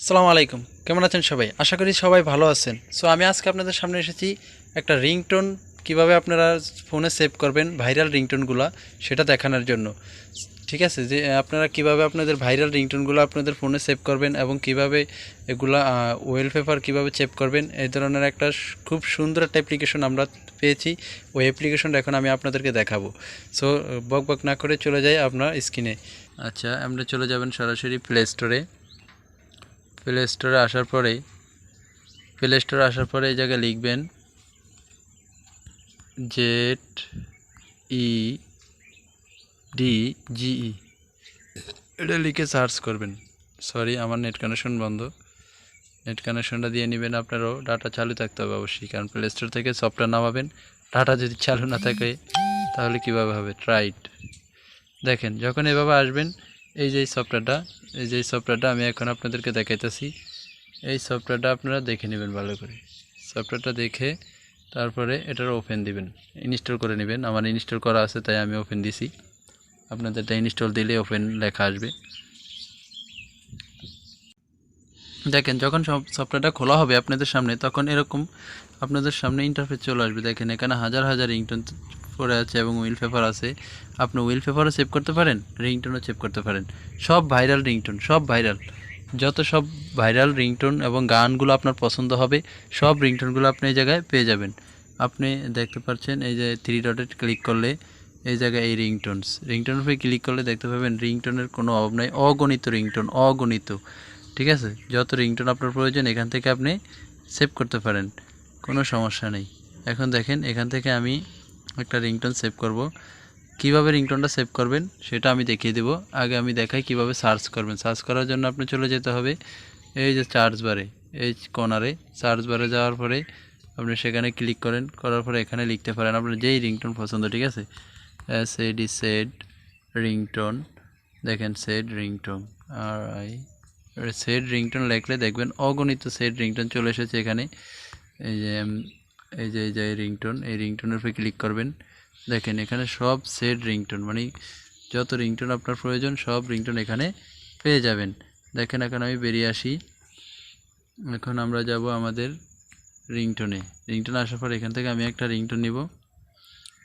আসসালামু আলাইকুম, কেমন আছেন সবাই? আশা করি সবাই ভালো আছেন। সো আমি আজকে আপনাদের সামনে এসেছি একটা রিংটোন কিভাবে আপনারা ফোনে সেভ করবেন, ভাইরাল রিংটোনগুলো সেটা দেখানোর জন্য। ঠিক আছে, যে আপনারা কিভাবে আপনাদের ভাইরাল রিংটোনগুলো আপনাদের ফোনে সেভ করবেন এবং কিভাবে এগুলা ওয়েলপেপার কিভাবে সেভ করবেন, এই ধরনের একটা খুব সুন্দর একটা অ্যাপ্লিকেশন আমরা পেয়েছি। ওই অ্যাপ্লিকেশনটা এখন আমি আপনাদেরকে দেখাবো। সো বক বক না করে চলে যাই আপনার স্ক্রিনে। আচ্ছা, আমরা চলে যাবেন সরাসরি প্লে স্টোরে। প্লে স্টোরে আসার পরে এই জায়গায় লিখবেন ZEDGE, এটা লিখে সার্চ করবেন। সরি, আমার নেট কানেকশন বন্ধ। নেট কানেকশনটা দিয়ে নেবেন, আপনারও ডাটা চালু থাকতে হবে অবশ্যই, কারণ প্লে স্টোর থেকে সফটওয়্যার নামাবেন, ডাটা যদি চালু না থাকে তাহলে কীভাবে হবে। ট্রাইট দেখেন, যখন এভাবে আসবেন, এই যে সফটওয়্যারটা আমি এখন আপনাদেরকে দেখাইতেছি। এই সফটওয়্যারটা আপনারা দেখে নেবেন ভালো করে। সফটওয়্যারটা দেখে তারপরে এটার ওপেন দিবেন, ইনস্টল করে নেবেন। আমার ইনস্টল করা আছে তাই আমি ওপেন দিছি। আপনাদেরটা ইনস্টল দিলে ওপেন লেখা আসবে। দেখেন, যখন সফটওয়্যারটা খোলা হবে আপনাদের সামনে, তখন এরকম আপনাদের সামনে ইন্টারফেস চলে আসবে। দেখেন, এখানে হাজার হাজার রিংটোন পড়ে আছে এবং ওয়েলপেপার আছে। আপনি ওয়েলপেপারও সেভ করতে পারেন, রিংটোনও সেভ করতে পারেন। সব ভাইরাল রিংটোন, সব ভাইরাল, সব ভাইরাল রিংটোন এবং গানগুলো আপনার পছন্দ হবে, সব রিংটোনগুলো আপনি এই জায়গায় পেয়ে যাবেন। আপনি দেখতে পাচ্ছেন, এই যে 3 ডটে ক্লিক করলে এই জায়গায় এই রিংটোনের উপরে ক্লিক করলে দেখতে পাবেন রিংটোনের কোনো অভাব নাই। অগণিত রিংটোন, অগণিত। ঠিক আছে, যত রিংটোন আপনার প্রয়োজন এখান থেকে আপনি সেভ করতে পারেন, কোনো সমস্যা নেই। এখন দেখেন, এখান থেকে আমি একটা রিংটোন সেভ করব। কিভাবে রিংটোনটা সেভ করবেন সেটা আমি দেখিয়ে দেব। আগে আমি দেখাই কিভাবে সার্চ করবেন। সার্চ করার জন্য আপনি চলে যেতে হবে এই যে সার্চ বারে, এই কর্নারে সার্চ বারে যাওয়ার পরে আপনি সেখানে ক্লিক করার পরে এখানে লিখতে পারেন আপনার যেই রিংটোন পছন্দ। ঠিক আছে, সেড রিংটোন, দেখেন সেড রিংটোন, সেড রিংটোন লিখলে দেখবেন অগণিত সেড রিংটোন চলে এসেছে এখানে। এই যে রিংটোন, এই রিংটোনের উপরে ক্লিক করবেন। দেখেন, এখানে সব সেড রিংটোন, মানে যত রিংটোন আপনার প্রয়োজন সব রিংটোন এখানে পেয়ে যাবেন। দেখেন, এখন আমি বেরিয়ে আসি। এখন আমরা যাব আমাদের রিংটোনে আসার পর এখান থেকে আমি একটা রিংটোন নিব।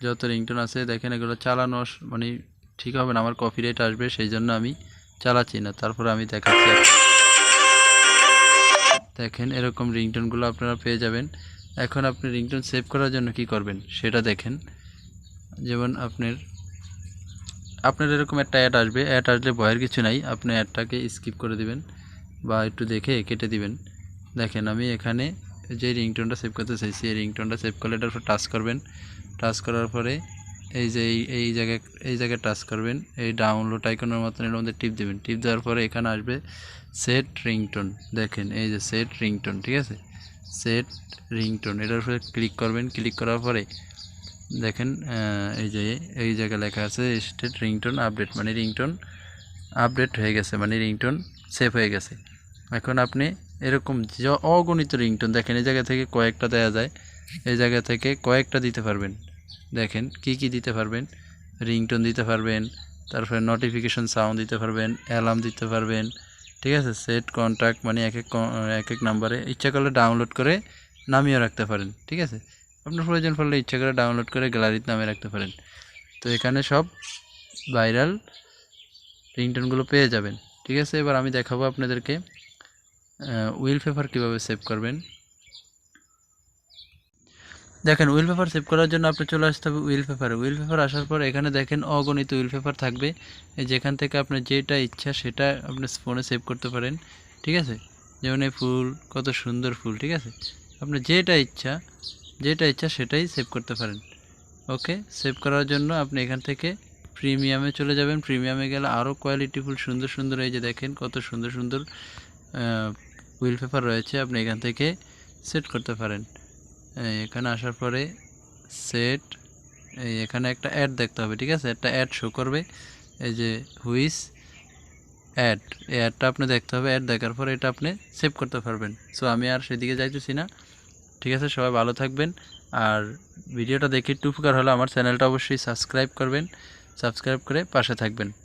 যত রিংটোন আছে দেখেন, এগুলো চালানো মানে ঠিক হবে না, আমার কপিরাইট আসবে, সেই জন্য আমি চালাচ্ছি না। তারপর আমি দেখাচ্ছি। দেখেন, এরকম রিংটোনগুলো আপনারা পেয়ে যাবেন। এখন আপনি রিংটোন সেভ করার জন্য কি করবেন সেটা দেখেন। যেমন আপনার এরকম একটা অ্যাড আসবে। অ্যাড আসলে ভয়ের কিছু নাই, আপনি অ্যাডটাকে স্কিপ করে দিবেন বা একটু দেখে কেটে দিবেন। দেখেন, আমি এখানে যে রিংটোনটা সেভ করতে চাইছি, এই রিংটোনটা সেভ করলে এটার উপর টাচ করবেন। টাচ করার পরে এই যে এই জায়গায় টাচ করবেন, এই ডাউনলোড আইকনের মতন এর মধ্যে টিপ দেবেন। টিপ দেওয়ার পরে এখানে আসবে সেট রিংটোন। দেখেন, এই যে সেট রিংটোন, ঠিক আছে, সেট রিংটোন, এটার উপরে ক্লিক করবেন। ক্লিক করার পরে দেখেন, এই জায়গায় লেখা আছে স্টেট রিংটোন আপডেট, মানে রিংটোন আপডেট হয়ে গেছে, মানে রিংটোন সেভ হয়ে গেছে। এখন আপনি এরকম যে অগণিত রিংটোন, দেখেন এই জায়গা থেকে কয়েকটা দেওয়া যায়, এই জায়গা থেকে কয়েকটা দিতে পারবেন। দেখেন কি কি দিতে পারবেন, রিংটোন দিতে পারবেন, তারপরে নোটিফিকেশন সাউন্ড দিতে পারবেন, অ্যালার্ম দিতে পারবেন। ঠিক আছে, সেট কন্ট্যাক্ট, মানে এক এক নাম্বারে ইচ্ছা করলে ডাউনলোড করে নামিয়ে রাখতে পারেন। ঠিক আছে, আপনার প্রয়োজন পড়লে ইচ্ছা করে ডাউনলোড করে গ্যালারিতে নামিয়ে রাখতে পারেন। তো এখানে সব ভাইরাল রিংটোনগুলো পেয়ে যাবেন। ঠিক আছে, এবার আমি দেখাবো আপনাদেরকে ওয়েলপেপার কীভাবে সেভ করবেন। দেখেন, ওয়েলপেপার সেভ করার জন্য আপনি চলে আসতে হবে ওয়েলপেপার আসার পর এখানে দেখেন অগণিত ওয়েলপেপার থাকবে। যেখান থেকে আপনার যেটা ইচ্ছা সেটা আপনি ফোনে সেভ করতে পারেন। ঠিক আছে, যেমন এই ফুল, কত সুন্দর ফুল। ঠিক আছে, আপনি যেটা ইচ্ছা সেটাই সেভ করতে পারেন। ওকে, সেভ করার জন্য আপনি এখান থেকে প্রিমিয়ামে চলে যাবেন। প্রিমিয়ামে গেলে আরও কোয়ালিটিফুল সুন্দর সুন্দর, এই যে দেখেন কত সুন্দর সুন্দর ওয়েলপেপার রয়েছে, আপনি এখান থেকে সেট করতে পারেন। এখানে আসার পরে সেট, এখানে একটা অ্যাড দেখতে হবে। ঠিক আছে, একটা অ্যাড শো করবে, এই যে হুইস অ্যাড, এই অ্যাডটা আপনি দেখতে হবে। অ্যাড দেখার পরে এটা আপনি সেভ করতে পারবেন। সো আমি আর সেদিকে যাইতেছি না। ঠিক আছে, সবাই ভালো থাকবেন। আর ভিডিওটা দেখে একটু উপকার হলে আমার চ্যানেলটা অবশ্যই সাবস্ক্রাইব করবেন, সাবস্ক্রাইব করে পাশে থাকবেন।